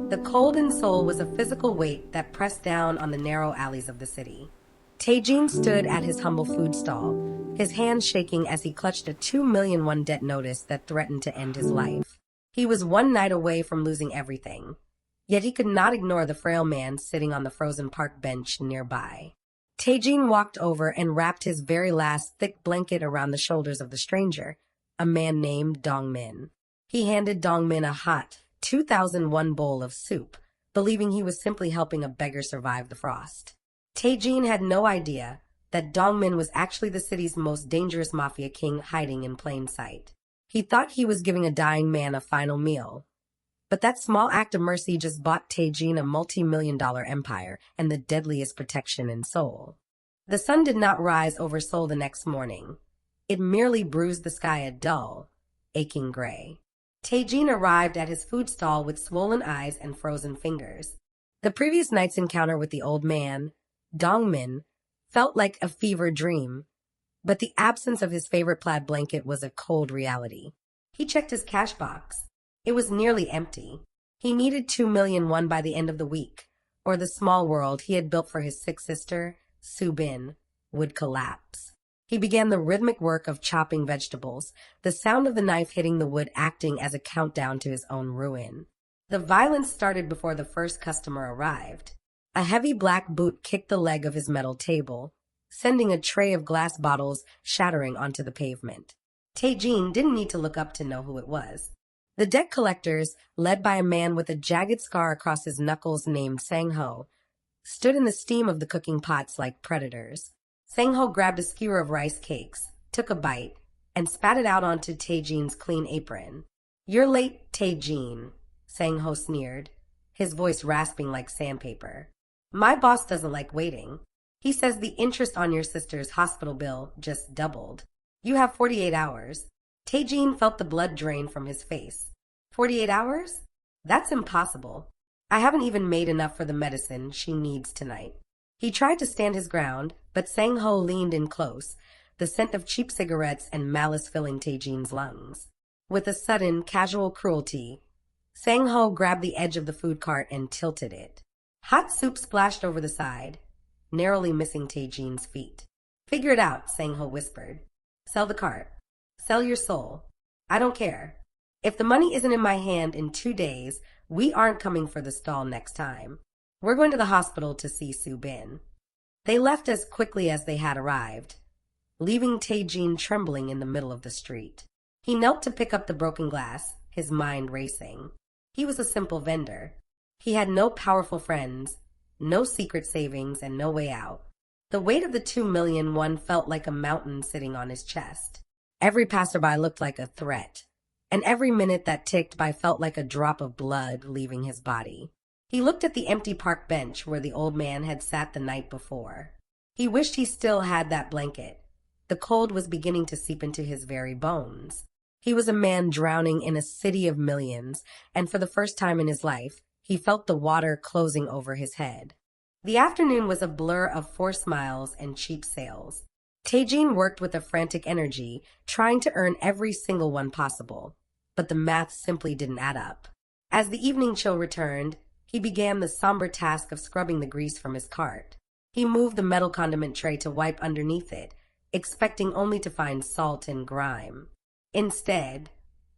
The cold in Seoul was a physical weight that pressed down on the narrow alleys of the city. Tae-Jin stood at his humble food stall, his hands shaking as he clutched a 2 million won debt notice that threatened to end his life. He was one night away from losing everything, yet he could not ignore the frail man sitting on the frozen park bench nearby. Tae-Jin walked over and wrapped his very last thick blanket around the shoulders of the stranger, a man named Dong-min. He handed Dong-min a hot, 2001 bowl of soup, believing he was simply helping a beggar survive the frost. Tae-Jin had no idea that Dong-min was actually the city's most dangerous Mafia King hiding in plain sight. He thought he was giving a dying man a final meal. But that small act of mercy just bought Tae-Jin a multi-million-dollar empire and the deadliest protection in Seoul. The sun did not rise over Seoul the next morning. It merely bruised the sky a dull, aching gray. Tae-Jin arrived at his food stall with swollen eyes and frozen fingers. The previous night's encounter with the old man, Dong-min, felt like a fever dream, but the absence of his favorite plaid blanket was a cold reality. He checked his cash box. It was nearly empty. He needed 2 million won by the end of the week, or the small world he had built for his sick sister, Soo-bin, would collapse. He began the rhythmic work of chopping vegetables, the sound of the knife hitting the wood acting as a countdown to his own ruin. The violence started before the first customer arrived. A heavy black boot kicked the leg of his metal table, sending a tray of glass bottles shattering onto the pavement. Tae-Jin didn't need to look up to know who it was. The debt collectors, led by a man with a jagged scar across his knuckles named Sang-ho, stood in the steam of the cooking pots like predators. Sang-ho grabbed a skewer of rice cakes, took a bite, and spat it out onto Tae-Jin's clean apron. "You're late, Tae-Jin," Sang-ho sneered, his voice rasping like sandpaper. "My boss doesn't like waiting. He says the interest on your sister's hospital bill just doubled. You have 48 hours. Tae-Jin felt the blood drain from his face. 48 hours? That's impossible. I haven't even made enough for the medicine she needs tonight. He tried to stand his ground, but Sang-ho leaned in close, the scent of cheap cigarettes and malice filling Tae-Jin's lungs. With a sudden, casual cruelty, Sang-ho grabbed the edge of the food cart and tilted it. Hot soup splashed over the side, narrowly missing Tae-Jin's feet. "Figure it out," Sang-ho whispered. "Sell the cart. Sell your soul. I don't care. If the money isn't in my hand in 2 days, we aren't coming for the stall next time. We're going to the hospital to see Soo-bin." They left as quickly as they had arrived, leaving Tae-Jin trembling in the middle of the street. He knelt to pick up the broken glass, his mind racing. He was a simple vendor. He had no powerful friends, no secret savings, and no way out. The weight of the 2 million won felt like a mountain sitting on his chest. Every passerby looked like a threat, and every minute that ticked by felt like a drop of blood leaving his body. He looked at the empty park bench where the old man had sat the night before. He wished he still had that blanket. The cold was beginning to seep into his very bones. He was a man drowning in a city of millions, and for the first time in his life, he felt the water closing over his head. The afternoon was a blur of forced smiles and cheap sales. Tae-Jin worked with a frantic energy, trying to earn every single one possible, but the math simply didn't add up. As the evening chill returned, he began the somber task of scrubbing the grease from his cart. He moved the metal condiment tray to wipe underneath it, expecting only to find salt and grime. Instead,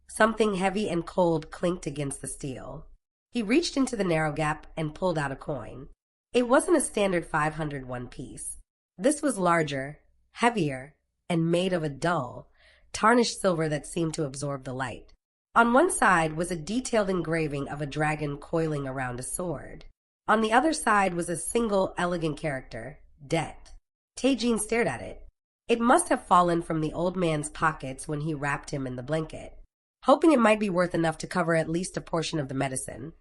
something heavy and cold clinked against the steel. He reached into the narrow gap and pulled out a coin. It wasn't a standard 501 piece. This was larger, heavier, and made of a dull, tarnished silver that seemed to absorb the light. On one side was a detailed engraving of a dragon coiling around a sword. On the other side was a single elegant character, debt. Tae-Jin stared at it. It must have fallen from the old man's pockets when he wrapped him in the blanket. Hoping it might be worth enough to cover at least a portion of the medicine,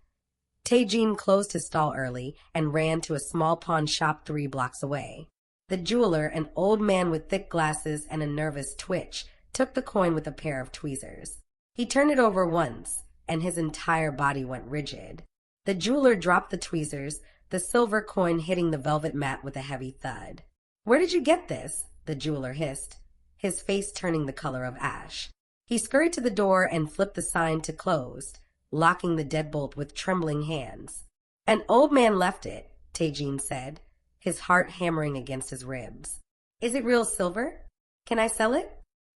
Tae-Jin closed his stall early and ran to a small pawn shop 3 blocks away. The jeweler, an old man with thick glasses and a nervous twitch, took the coin with a pair of tweezers. He turned it over once, and his entire body went rigid. The jeweler dropped the tweezers, the silver coin hitting the velvet mat with a heavy thud. "Where did you get this?" the jeweler hissed, his face turning the color of ash. He scurried to the door and flipped the sign to closed, locking the deadbolt with trembling hands. An old man left it, Tae-Jin said, his heart hammering against his ribs. Is it real silver? Can I sell it?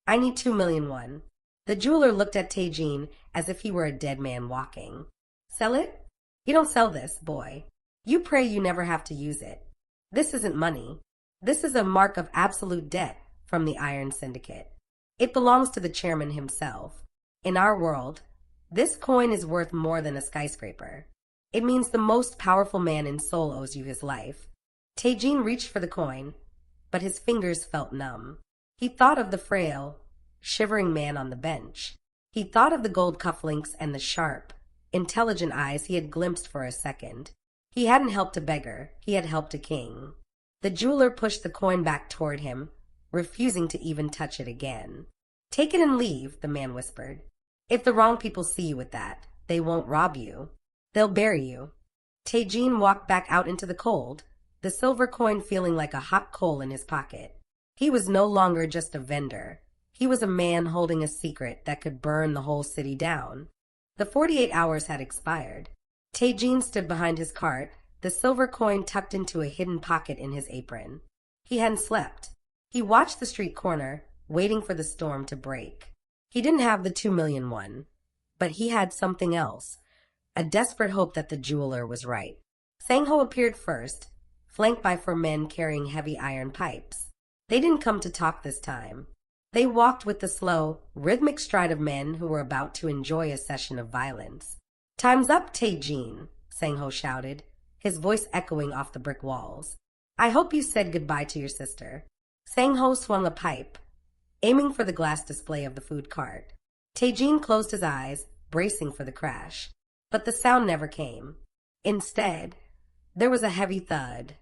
I need 2 million won. The jeweler looked at Tae-Jin as if he were a dead man walking. Sell it? You don't sell this, boy. You pray you never have to use it. This isn't money. This is a mark of absolute debt from the Iron Syndicate. It belongs to the chairman himself. In our world, this coin is worth more than a skyscraper. It means the most powerful man in Seoul owes you his life. Tae-Jin reached for the coin, but his fingers felt numb. He thought of the frail, shivering man on the bench. He thought of the gold cufflinks and the sharp, intelligent eyes he had glimpsed for a second. He hadn't helped a beggar, he had helped a king. The jeweler pushed the coin back toward him, refusing to even touch it again. Take it and leave, the man whispered. If the wrong people see you with that, they won't rob you. They'll bury you. Tae-Jin walked back out into the cold, the silver coin feeling like a hot coal in his pocket. He was no longer just a vendor. He was a man holding a secret that could burn the whole city down. The 48 hours had expired. Tae-Jin stood behind his cart, the silver coin tucked into a hidden pocket in his apron. He hadn't slept. He watched the street corner, waiting for the storm to break. He didn't have the 2 million won, but he had something else, a desperate hope that the jeweler was right. Sang-ho appeared first, flanked by 4 men carrying heavy iron pipes. They didn't come to talk this time. They walked with the slow, rhythmic stride of men who were about to enjoy a session of violence. Time's up, Tae-Jin, Sang-ho shouted, his voice echoing off the brick walls. I hope you said goodbye to your sister. Sang-ho swung a pipe, aiming for the glass display of the food cart. Tae-Jin closed his eyes, bracing for the crash. But the sound never came. Instead, there was a heavy thud,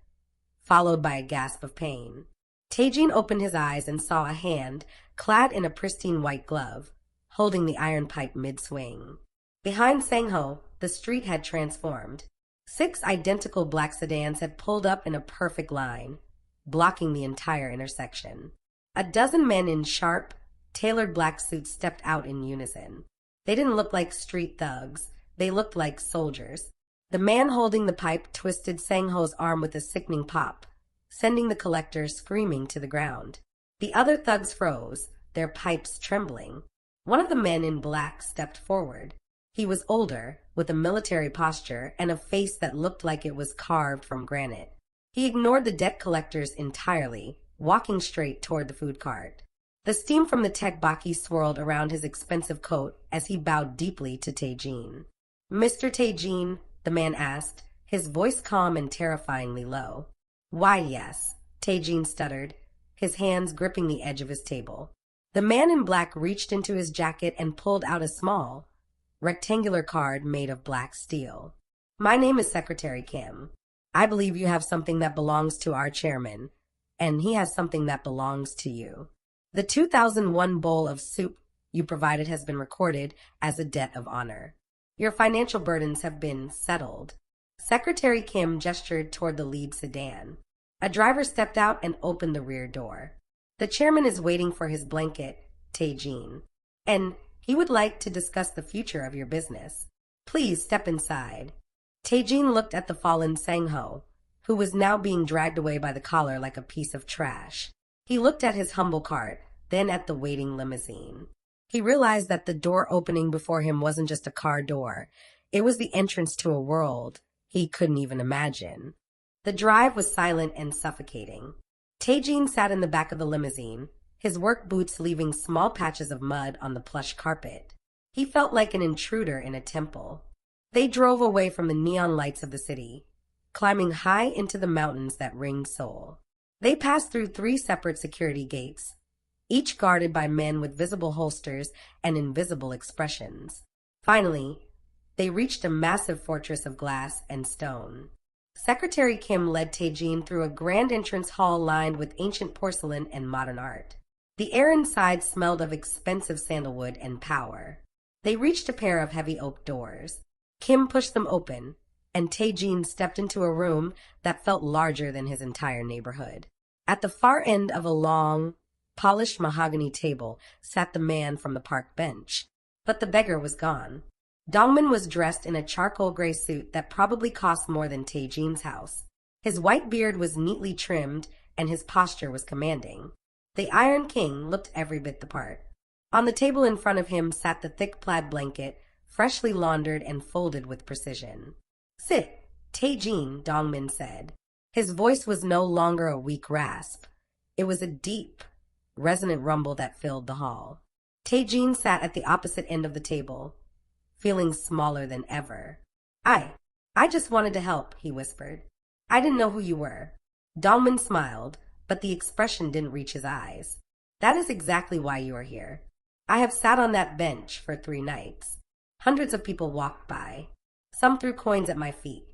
followed by a gasp of pain. Tae-Jin opened his eyes and saw a hand, clad in a pristine white glove, holding the iron pipe mid-swing. Behind Sang-ho, the street had transformed. 6 identical black sedans had pulled up in a perfect line, blocking the entire intersection. A dozen men in sharp, tailored black suits stepped out in unison. They didn't look like street thugs. They looked like soldiers. The man holding the pipe twisted Sang-ho's arm with a sickening pop, sending the collector screaming to the ground. The other thugs froze, their pipes trembling. One of the men in black stepped forward. He was older, with a military posture and a face that looked like it was carved from granite. He ignored the debt collectors entirely, walking straight toward the food cart. The steam from the tteokbokki swirled around his expensive coat as he bowed deeply to Tae-Jin. Mr. Tae-Jin, the man asked, his voice calm and terrifyingly low. Why, yes, Tae-Jin stuttered, his hands gripping the edge of his table. The man in black reached into his jacket and pulled out a small, rectangular card made of black steel. My name is Secretary Kim. I believe you have something that belongs to our chairman, and he has something that belongs to you. The 2001 bowl of soup you provided has been recorded as a debt of honor. Your financial burdens have been settled. Secretary Kim gestured toward the lead sedan. A driver stepped out and opened the rear door. The chairman is waiting for his blanket, Tae-Jin, and he would like to discuss the future of your business. Please step inside. Tae-Jin looked at the fallen Sang-ho, who was now being dragged away by the collar like a piece of trash. He looked at his humble cart, then at the waiting limousine. He realized that the door opening before him wasn't just a car door. It was the entrance to a world he couldn't even imagine. The drive was silent and suffocating. Tae-Jin sat in the back of the limousine, his work boots leaving small patches of mud on the plush carpet. He felt like an intruder in a temple. They drove away from the neon lights of the city, climbing high into the mountains that ringed Seoul. They passed through 3 separate security gates, each guarded by men with visible holsters and invisible expressions. Finally, they reached a massive fortress of glass and stone. Secretary Kim led Tae-Jin through a grand entrance hall lined with ancient porcelain and modern art. The air inside smelled of expensive sandalwood and power. They reached a pair of heavy oak doors. Kim pushed them open, and Tae-Jin stepped into a room that felt larger than his entire neighborhood. At the far end of a long, polished mahogany table sat the man from the park bench. But the beggar was gone. Dongmin was dressed in a charcoal gray suit that probably cost more than Tae-Jin's house. His white beard was neatly trimmed, and his posture was commanding. The Iron King looked every bit the part. On the table in front of him sat the thick plaid blanket, freshly laundered and folded with precision. "Sit, Tae-Jin," Dongmin said. His voice was no longer a weak rasp. It was a deep, resonant rumble that filled the hall. Tae-Jin sat at the opposite end of the table, feeling smaller than ever. I just wanted to help," he whispered. "I didn't know who you were." Dongmin smiled, but the expression didn't reach his eyes. "That is exactly why you are here. I have sat on that bench for 3 nights. Hundreds of people walked by. Some threw coins at my feet.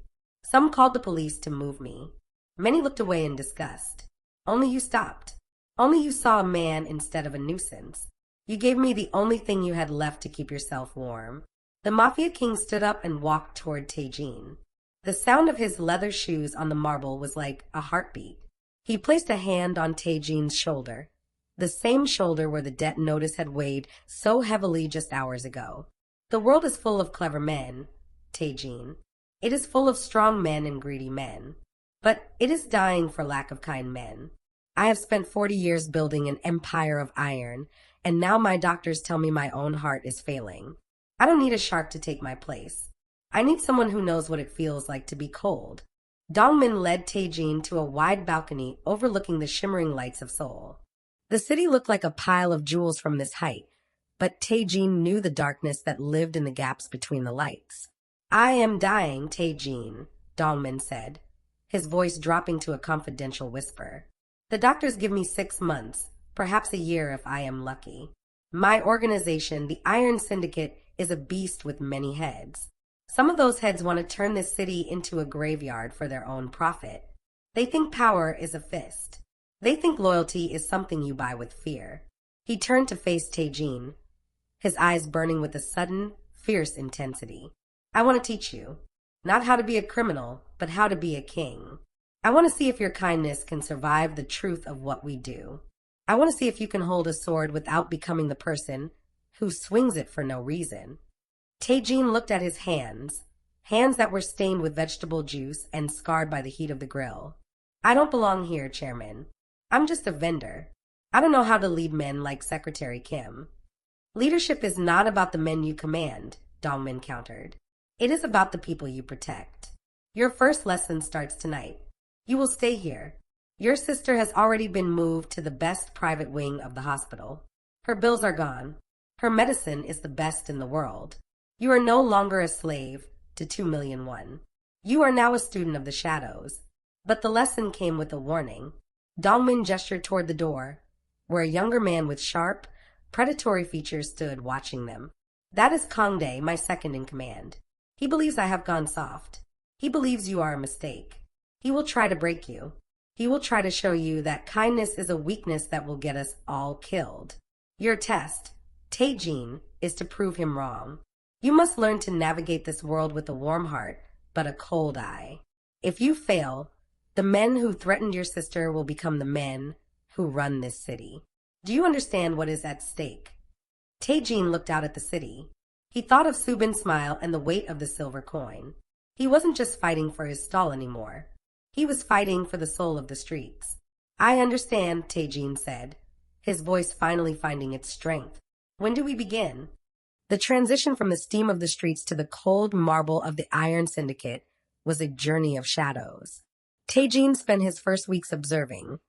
Some called the police to move me. Many looked away in disgust. Only you stopped. Only you saw a man instead of a nuisance. You gave me the only thing you had left to keep yourself warm." The Mafia King stood up and walked toward Tae-Jin. The sound of his leather shoes on the marble was like a heartbeat. He placed a hand on Tae-Jin's shoulder, the same shoulder where the debt notice had weighed so heavily just hours ago. "The world is full of clever men, Tae-Jin. It is full of strong men and greedy men. But it is dying for lack of kind men. I have spent 40 years building an empire of iron, and now my doctors tell me my own heart is failing. I don't need a shark to take my place. I need someone who knows what it feels like to be cold." Dongmin led Tae-Jin to a wide balcony overlooking the shimmering lights of Seoul. The city looked like a pile of jewels from this height, but Tae-Jin knew the darkness that lived in the gaps between the lights. "I am dying, Tae-Jin," Dongmin said, his voice dropping to a confidential whisper. "The doctors give me 6 months, perhaps a year if I am lucky. My organization, the Iron Syndicate, is a beast with many heads. Some of those heads want to turn this city into a graveyard for their own profit. They think power is a fist. They think loyalty is something you buy with fear." He turned to face Tae-Jin, his eyes burning with a sudden, fierce intensity. "I want to teach you, not how to be a criminal, but how to be a king. I want to see if your kindness can survive the truth of what we do. I want to see if you can hold a sword without becoming the person who swings it for no reason." Tae-Jin looked at his hands that were stained with vegetable juice and scarred by the heat of the grill. "I don't belong here, Chairman. I'm just a vendor. I don't know how to lead men like Secretary Kim." "Leadership is not about the men you command," Dongmin countered. "It is about the people you protect. Your first lesson starts tonight. You will stay here. Your sister has already been moved to the best private wing of the hospital. Her bills are gone. Her medicine is the best in the world. You are no longer a slave to 2,000,001. You are now a student of the shadows." But the lesson came with a warning. Dongmin gestured toward the door, where a younger man with sharp, predatory features stood watching them. "That is Kangdae, my second in command. He believes I have gone soft. He believes you are a mistake. He will try to break you. He will try to show you that kindness is a weakness that will get us all killed. Your test, Tae-Jin, is to prove him wrong. You must learn to navigate this world with a warm heart, but a cold eye. If you fail, the men who threatened your sister will become the men who run this city. Do you understand what is at stake?" Tae-Jin looked out at the city. He thought of Subin's smile and the weight of the silver coin. He wasn't just fighting for his stall anymore. He was fighting for the soul of the streets. "I understand," Tae-Jin said, his voice finally finding its strength. "When do we begin?" The transition from the steam of the streets to the cold marble of the Iron Syndicate was a journey of shadows. Tae-Jin spent his first weeks observing,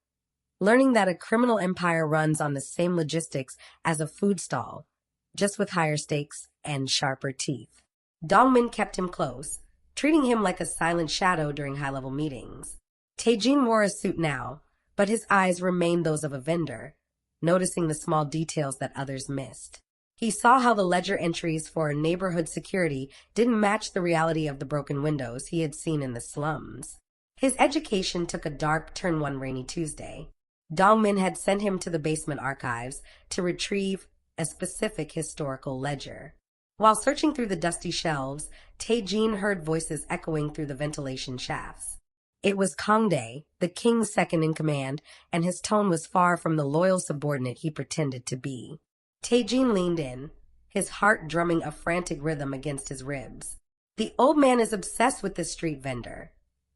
learning that a criminal empire runs on the same logistics as a food stall, just with higher stakes and sharper teeth. Dongmin kept him close, treating him like a silent shadow during high-level meetings. Tae-Jin wore a suit now, but his eyes remained those of a vendor, noticing the small details that others missed. He saw how the ledger entries for neighborhood security didn't match the reality of the broken windows he had seen in the slums. His education took a dark turn one rainy Tuesday. Dongmin had sent him to the basement archives to retrieve a specific historical ledger. While searching through the dusty shelves, Tae-Jin heard voices echoing through the ventilation shafts. It was Kangdae, the king's second in command, and his tone was far from the loyal subordinate he pretended to be. Tae-Jin leaned in, his heart drumming a frantic rhythm against his ribs. "The old man is obsessed with this street vendor,"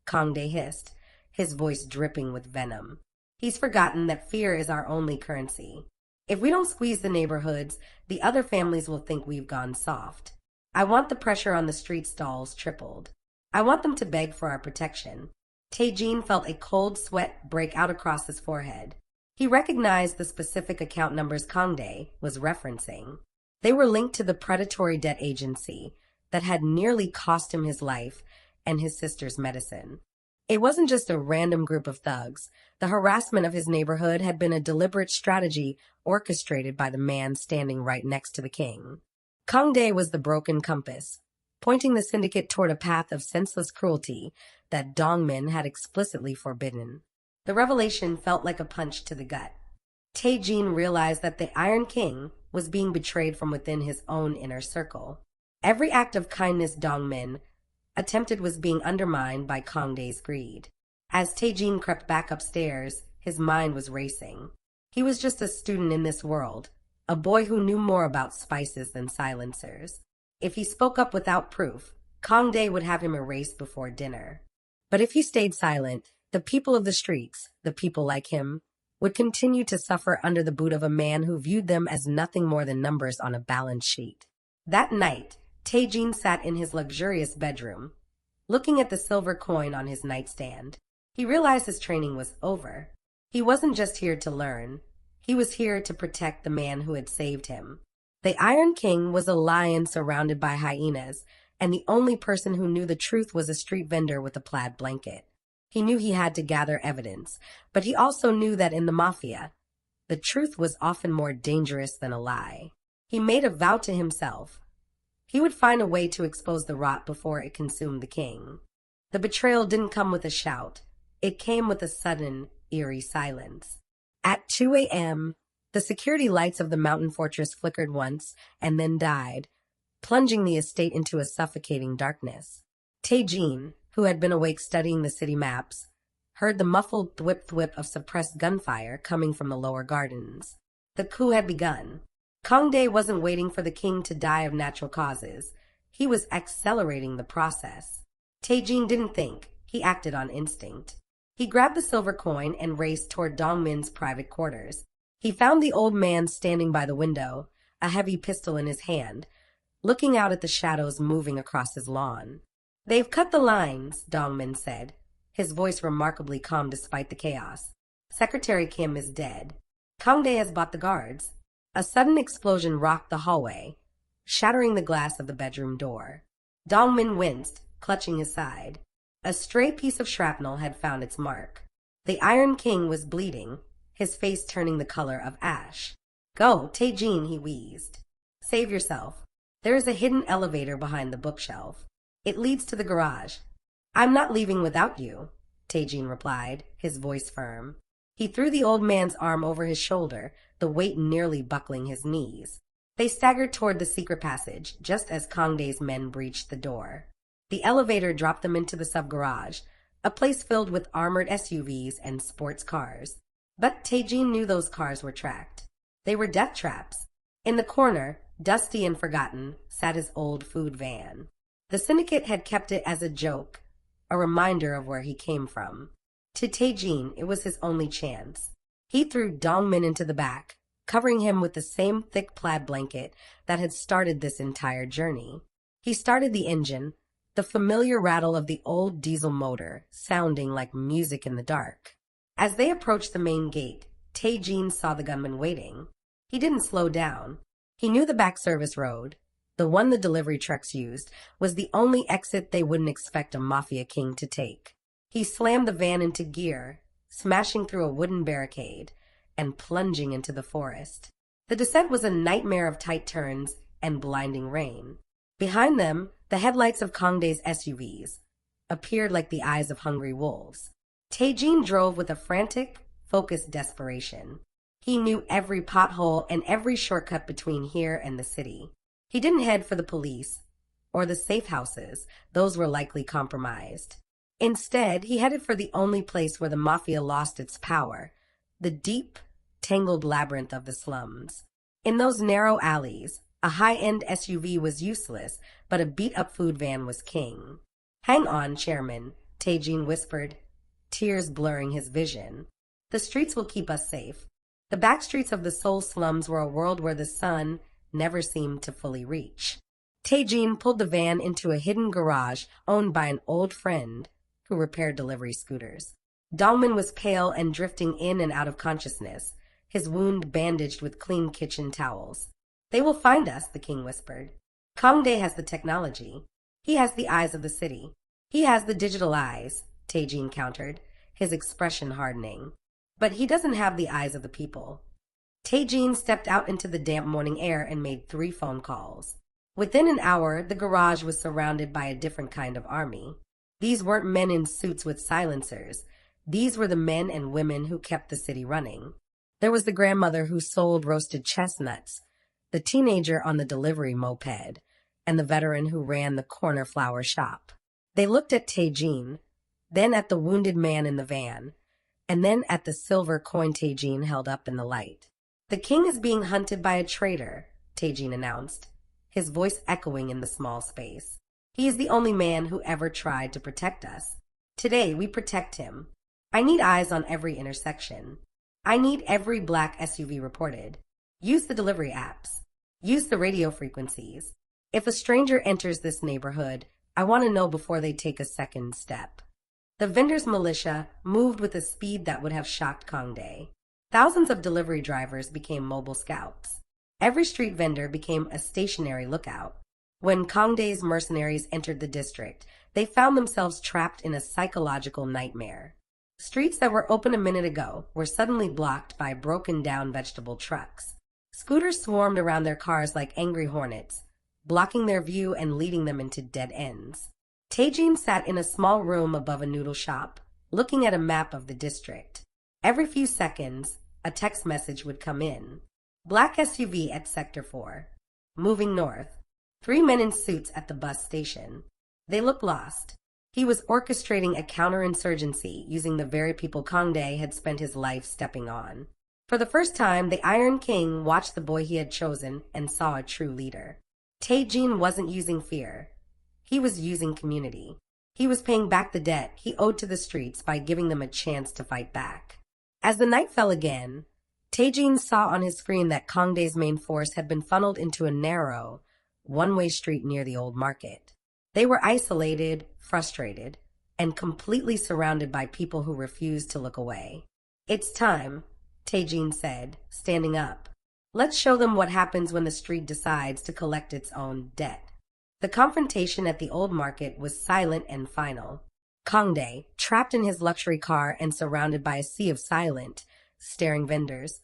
Kangdae hissed, his voice dripping with venom. "He's forgotten that fear is our only currency. If we don't squeeze the neighborhoods, the other families will think we've gone soft. I want the pressure on the street stalls tripled. I want them to beg for our protection." Tae-Jin felt a cold sweat break out across his forehead. He recognized the specific account numbers Kangdae was referencing. They were linked to the predatory debt agency that had nearly cost him his life and his sister's medicine. It wasn't just a random group of thugs. The harassment of his neighborhood had been a deliberate strategy orchestrated by the man standing right next to the king. Kangdae was the broken compass, pointing the syndicate toward a path of senseless cruelty that Dongmin had explicitly forbidden. The revelation felt like a punch to the gut. Tae-Jin realized that the Iron King was being betrayed from within his own inner circle. Every act of kindness Dongmin attempted was being undermined by Kangdae's greed. As Tae-Jin crept back upstairs, his mind was racing. He was just a student in this world, a boy who knew more about spices than silencers. If he spoke up without proof, Kangdae would have him erased before dinner. But if he stayed silent, the people of the streets, the people like him, would continue to suffer under the boot of a man who viewed them as nothing more than numbers on a balance sheet. That night, Tae-Jin sat in his luxurious bedroom, looking at the silver coin on his nightstand. He realized his training was over. He wasn't just here to learn. He was here to protect the man who had saved him. The Iron King was a lion surrounded by hyenas, and the only person who knew the truth was a street vendor with a plaid blanket. He knew he had to gather evidence, but he also knew that in the mafia, the truth was often more dangerous than a lie. He made a vow to himself. He would find a way to expose the rot before it consumed the king. The betrayal didn't come with a shout. It came with a sudden, eerie silence. At 2 a.m., the security lights of the mountain fortress flickered once and then died, plunging the estate into a suffocating darkness. Tae-Jin, who had been awake studying the city maps, heard the muffled thwip-thwip of suppressed gunfire coming from the lower gardens. The coup had begun. Kangdae wasn't waiting for the king to die of natural causes. He was accelerating the process. Tae-Jin didn't think. He acted on instinct. He grabbed the silver coin and raced toward Dongmin's private quarters. He found the old man standing by the window, a heavy pistol in his hand, looking out at the shadows moving across his lawn. "They've cut the lines," Dongmin said, his voice remarkably calm despite the chaos. "Secretary Kim is dead. Kangdae has bought the guards." A sudden explosion rocked the hallway, shattering the glass of the bedroom door. Dongmin winced, clutching his side. A stray piece of shrapnel had found its mark. The Iron King was bleeding, his face turning the color of ash. "Go, Tae-Jin," he wheezed. "Save yourself. There is a hidden elevator behind the bookshelf. It leads to the garage." "I'm not leaving without you," Tae-Jin replied, his voice firm. He threw the old man's arm over his shoulder, the weight nearly buckling his knees. They staggered toward the secret passage, just as Kangdae's men breached the door. The elevator dropped them into the sub-garage, a place filled with armored SUVs and sports cars. But Tae-Jin knew those cars were tracked. They were death traps. In the corner, dusty and forgotten, sat his old food van. The Syndicate had kept it as a joke, a reminder of where he came from. To Tae-Jin, it was his only chance. He threw Dongmin into the back, covering him with the same thick plaid blanket that had started this entire journey. He started the engine, the familiar rattle of the old diesel motor sounding like music in the dark. As they approached the main gate, Tae-Jin saw the gunman waiting. He didn't slow down. He knew the back service road, the one the delivery trucks used, was the only exit they wouldn't expect a Mafia King to take. He slammed the van into gear, smashing through a wooden barricade and plunging into the forest. The descent was a nightmare of tight turns and blinding rain. Behind them, the headlights of Kangdae's SUVs appeared like the eyes of hungry wolves. Tae-Jin drove with a frantic, focused desperation. He knew every pothole and every shortcut between here and the city. He didn't head for the police or the safe houses. Those were likely compromised. Instead, he headed for the only place where the mafia lost its power, the deep, tangled labyrinth of the slums. In those narrow alleys, A high-end SUV was useless, but a beat-up food van was king. "Hang on, Chairman," Tae-Jin whispered, tears blurring his vision. "The streets will keep us safe." The back streets of the Seoul slums were a world where the sun never seemed to fully reach. Tae-Jin pulled the van into a hidden garage owned by an old friend who repaired delivery scooters. Dongmin was pale and drifting in and out of consciousness, his wound bandaged with clean kitchen towels. "They will find us," the king whispered. "Kangdae has the technology. He has the eyes of the city. He has the digital eyes," Tae-Jin countered, his expression hardening. "But he doesn't have the eyes of the people." Tae-Jin stepped out into the damp morning air and made 3 phone calls. Within an hour, the garage was surrounded by a different kind of army. These weren't men in suits with silencers. These were the men and women who kept the city running. There was the grandmother who sold roasted chestnuts, the teenager on the delivery moped, and the veteran who ran the corner flower shop. They looked at Tae-Jin, then at the wounded man in the van, and then at the silver coin Tae-Jin held up in the light. "The king is being hunted by a traitor," Tae-Jin announced, his voice echoing in the small space. "He is the only man who ever tried to protect us. Today, we protect him. I need eyes on every intersection. I need every black SUV reported. Use the delivery apps. Use the radio frequencies. If a stranger enters this neighborhood, I want to know before they take a second step." The vendors' militia moved with a speed that would have shocked Kangdae. Thousands of delivery drivers became mobile scouts. Every street vendor became a stationary lookout. When Kangdae's mercenaries entered the district, they found themselves trapped in a psychological nightmare. Streets that were open a minute ago were suddenly blocked by broken-down vegetable trucks. Scooters swarmed around their cars like angry hornets, blocking their view and leading them into dead ends. Tae-Jin sat in a small room above a noodle shop, looking at a map of the district. Every few seconds, a text message would come in. "Black SUV at Sector 4. Moving north. 3 men in suits at the bus station." They looked lost. He was orchestrating a counterinsurgency using the very people Kangdae had spent his life stepping on. For the first time, the Iron King watched the boy he had chosen and saw a true leader. Tae-Jin wasn't using fear. He was using community. He was paying back the debt he owed to the streets by giving them a chance to fight back. As the night fell again, Tae-Jin saw on his screen that Kangdae's main force had been funneled into a narrow, one-way street near the old market. They were isolated, frustrated, and completely surrounded by people who refused to look away. "It's time," Tae-Jin said, standing up. "Let's show them what happens when the street decides to collect its own debt." The confrontation at the old market was silent and final. Kangdae, trapped in his luxury car and surrounded by a sea of silent, staring vendors,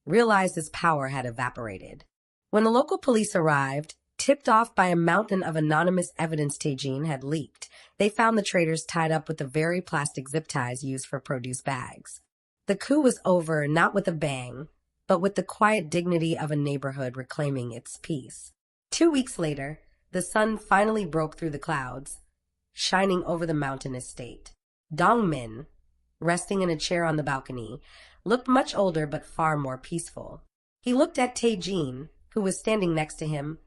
realized his power had evaporated. When the local police arrived, tipped off by a mountain of anonymous evidence Tae-Jin had leaked, they found the traitors tied up with the very plastic zip ties used for produce bags. The coup was over not with a bang, but with the quiet dignity of a neighborhood reclaiming its peace. 2 weeks later, the sun finally broke through the clouds, shining over the mountain estate. Dongmin, resting in a chair on the balcony, looked much older but far more peaceful. He looked at Tae-Jin, who was standing next to him,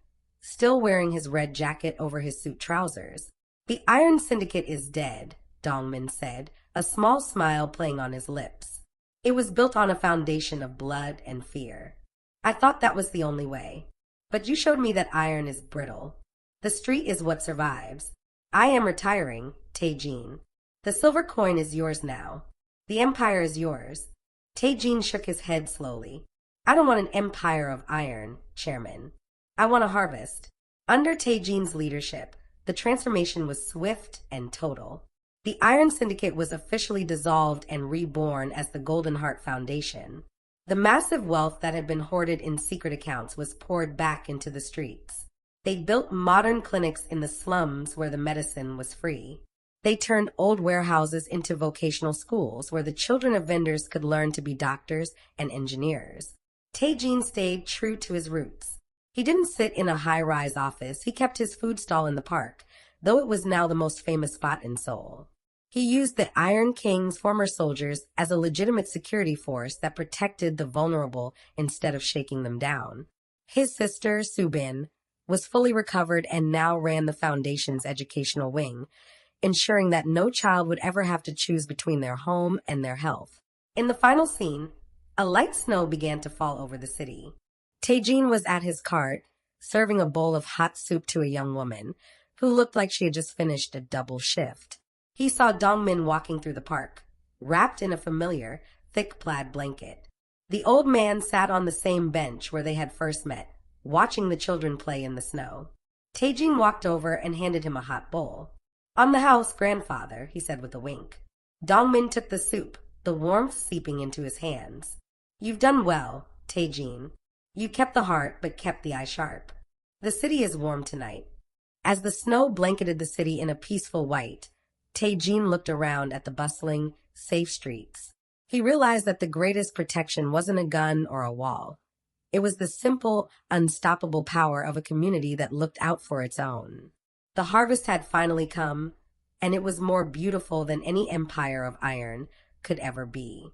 still wearing his red jacket over his suit trousers. "The Iron Syndicate is dead," Dongmin said, a small smile playing on his lips. "It was built on a foundation of blood and fear. I thought that was the only way. But you showed me that iron is brittle. The street is what survives. I am retiring, Tae-Jin. The silver coin is yours now. The empire is yours." Tae-Jin shook his head slowly. "I don't want an empire of iron, Chairman. I want a harvest." Under Tae-Jin's leadership, the transformation was swift and total. The Iron Syndicate was officially dissolved and reborn as the Golden Heart Foundation. The massive wealth that had been hoarded in secret accounts was poured back into the streets. They built modern clinics in the slums where the medicine was free. They turned old warehouses into vocational schools where the children of vendors could learn to be doctors and engineers. Tae-Jin stayed true to his roots. He didn't sit in a high-rise office. He kept his food stall in the park, though it was now the most famous spot in Seoul. He used the Iron King's former soldiers as a legitimate security force that protected the vulnerable instead of shaking them down. His sister, Subin, was fully recovered and now ran the foundation's educational wing, ensuring that no child would ever have to choose between their home and their health. In the final scene, a light snow began to fall over the city. Tae-Jin was at his cart, serving a bowl of hot soup to a young woman, who looked like she had just finished a double shift. He saw Dongmin walking through the park, wrapped in a familiar, thick plaid blanket. The old man sat on the same bench where they had first met, watching the children play in the snow. Tae-Jin walked over and handed him a hot bowl. "On the house, grandfather," he said with a wink. Dongmin took the soup, the warmth seeping into his hands. "You've done well, Tae-Jin. You kept the heart, but kept the eye sharp. The city is warm tonight." As the snow blanketed the city in a peaceful white, Tae-Jin looked around at the bustling, safe streets. He realized that the greatest protection wasn't a gun or a wall. It was the simple, unstoppable power of a community that looked out for its own. The harvest had finally come, and it was more beautiful than any empire of iron could ever be.